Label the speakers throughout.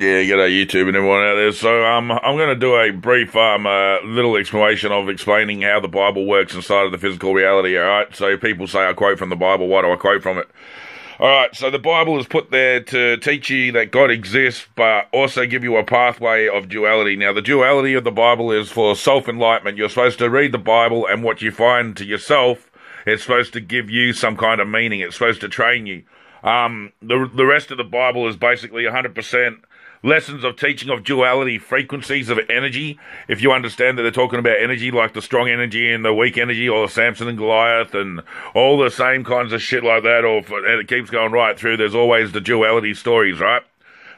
Speaker 1: Yeah, g'day YouTube and everyone out there. So I'm going to do a brief little explanation of explaining how the Bible works inside of the physical reality. All right. So people say I quote from the Bible. Why do I quote from it? All right. So the Bible is put there to teach you that God exists, but also give you a pathway of duality. Now, the duality of the Bible is for self-enlightenment. You're supposed to read the Bible, and what you find to yourself, it's supposed to give you some kind of meaning. It's supposed to train you. The rest of the Bible is basically 100% lessons of teaching of duality, frequencies of energy. If you understand that they're talking about energy, like the strong energy and the weak energy, or Samson and Goliath, and all the same kinds of shit like that, and it keeps going right through, there's always the duality stories, right?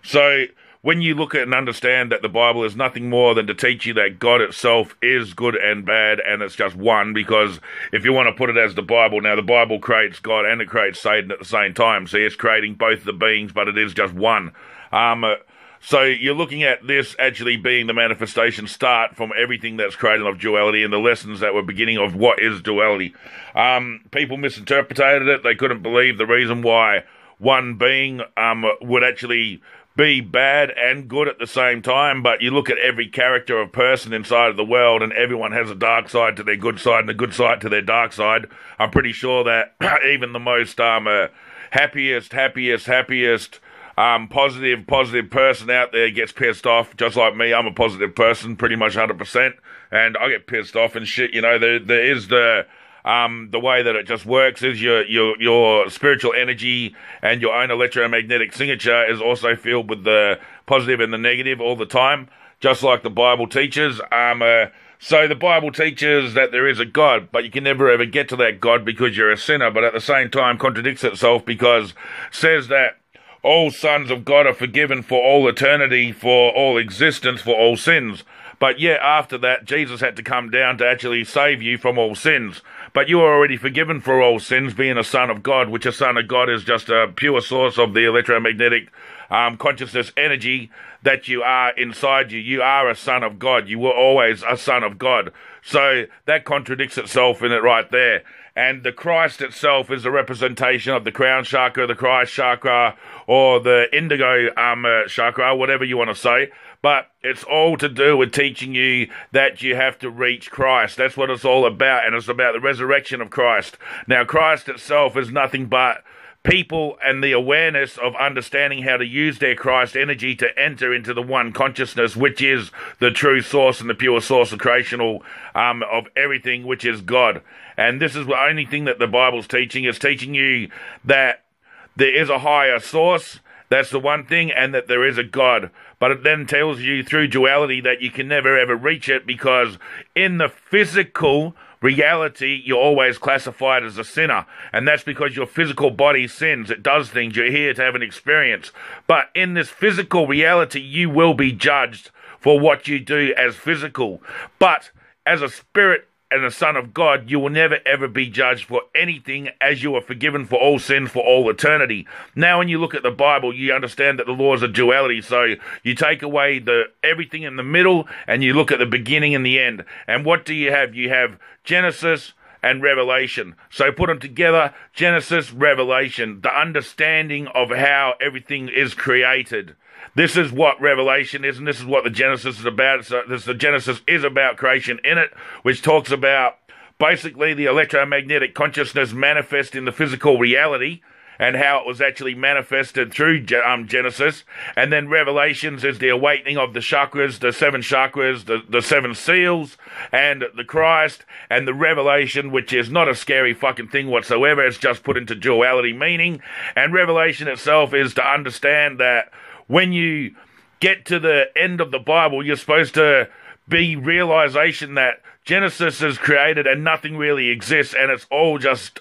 Speaker 1: So when you look at and understand that the Bible is nothing more than to teach you that God itself is good and bad, and it's just one, because if you want to put it as the Bible, now the Bible creates God and it creates Satan at the same time. So it's creating both the beings, but it is just one. So you're looking at this actually being the manifestation start from everything that's created of duality, and the lessons that were beginning of what is duality. People misinterpreted it. They couldn't believe the reason why one being would actually be bad and good at the same time. But you look at every character of person inside of the world, and everyone has a dark side to their good side and a good side to their dark side. I'm pretty sure that even the most happiest positive person out there gets pissed off, just like me. I'm a positive person, pretty much 100%, and I get pissed off and shit. You know, there is the way that it just works is your spiritual energy and your own electromagnetic signature is also filled with the positive and the negative all the time, just like the Bible teaches. So the Bible teaches that there is a God, but you can never ever get to that God because you're a sinner, but at the same time contradicts itself, because it says that all sons of God are forgiven for all eternity, for all existence, for all sins. But yet after that, Jesus had to come down to actually save you from all sins. But you are already forgiven for all sins, being a son of God, which a son of God is just a pure source of the electromagnetic consciousness energy that you are inside you. You are a son of God. You were always a son of God. So that contradicts itself in it right there. And the Christ itself is a representation of the crown chakra, the Christ chakra, or the indigo chakra, whatever you want to say. But it's all to do with teaching you that you have to reach Christ. That's what it's all about, and it's about the resurrection of Christ. Now, Christ itself is nothing but people and the awareness of understanding how to use their Christ energy to enter into the one consciousness, which is the true source and the pure source of creational of everything, which is God. And this is the only thing that the Bible's teaching, is teaching you that there is a higher source. That's the one thing, and that there is a God. But it then tells you through duality that you can never ever reach it, because in the physical reality, you're always classified as a sinner. And that's because your physical body sins. It does things. You're here to have an experience. But in this physical reality, you will be judged for what you do as physical. But as a spirit and a son of God, you will never ever be judged for anything, as you are forgiven for all sin for all eternity. Now, when you look at the Bible, you understand that the laws of duality. So you take away everything in the middle, and you look at the beginning and the end. And what do you have? You have Genesis and Revelation. So put them together, Genesis, Revelation, the understanding of how everything is created. This is what Revelation is, and this is what the Genesis is about. So the Genesis is about creation in it, which talks about basically the electromagnetic consciousness manifest in the physical reality, and how it was actually manifested through Genesis. And then Revelations is the awakening of the chakras, the seven chakras, the seven seals, and the Christ, and the revelation, which is not a scary fucking thing whatsoever. It's just put into duality meaning. And Revelation itself is to understand that when you get to the end of the Bible, you're supposed to be realization that Genesis is created and nothing really exists, and it's all just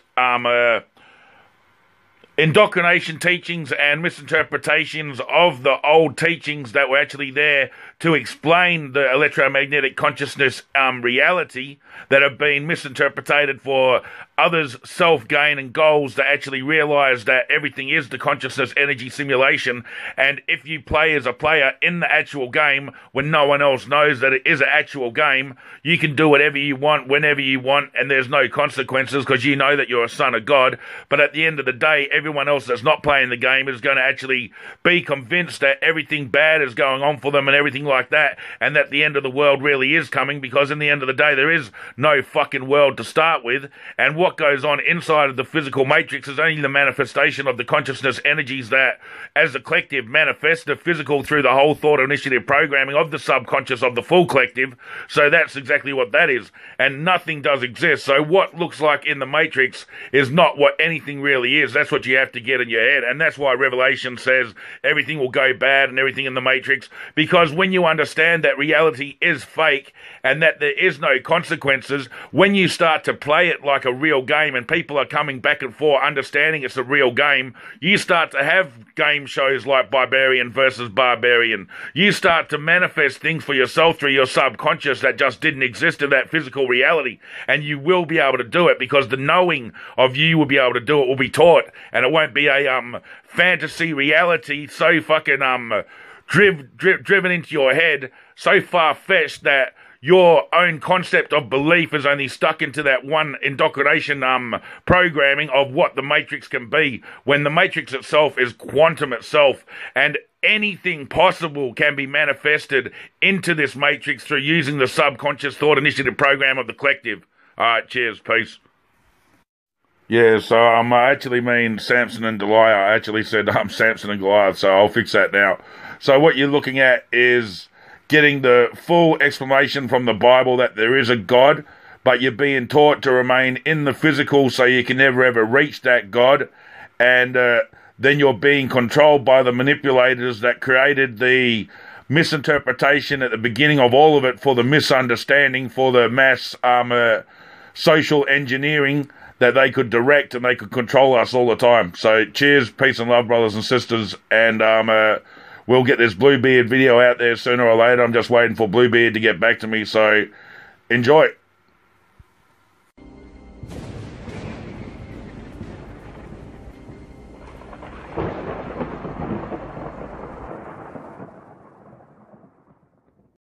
Speaker 1: indoctrination teachings and misinterpretations of the old teachings that were actually there to explain the electromagnetic consciousness reality, that have been misinterpreted for others' self-gain and goals to actually realize that everything is the consciousness energy simulation. And if you play as a player in the actual game when no one else knows that it is an actual game, you can do whatever you want, whenever you want, and there's no consequences because you know that you're a son of God. But at the end of the day, everyone else that's not playing the game is going to actually be convinced that everything bad is going on for them and everything like that, and that the end of the world really is coming, because in the end of the day, there is no fucking world to start with. And what goes on inside of the physical matrix is only the manifestation of the consciousness energies that, as the collective, manifest the physical through the whole thought initiative programming of the subconscious of the full collective. So that's exactly what that is. And nothing does exist. So what looks like in the matrix is not what anything really is. That's what you have to get in your head. And that's why Revelation says everything will go bad and everything in the matrix. Because when you understand that reality is fake and that there is no consequences, when you start to play it like a real game and people are coming back and forth understanding it's a real game, you start to have game shows like Barbarian versus Barbarian. You start to manifest things for yourself through your subconscious that just didn't exist in that physical reality. And you will be able to do it because the knowing of you will be able to do it will be taught. And it won't be a fantasy reality so fucking driven into your head, so far-fetched that your own concept of belief is only stuck into that one indoctrination programming of what the matrix can be, when the matrix itself is quantum itself, and anything possible can be manifested into this matrix through using the subconscious thought initiative program of the collective. Alright, cheers, peace. Yeah, so I actually mean Samson and Delilah. I actually said Samson and Goliath, so I'll fix that now. So what you're looking at is getting the full explanation from the Bible that there is a God, but you're being taught to remain in the physical so you can never ever reach that God, and then you're being controlled by the manipulators that created the misinterpretation at the beginning of all of it for the misunderstanding, for the mass social engineering that they could direct and they could control us all the time. So cheers, peace and love, brothers and sisters, and we'll get this Bluebeard video out there sooner or later. I'm just waiting for Bluebeard to get back to me, so enjoy.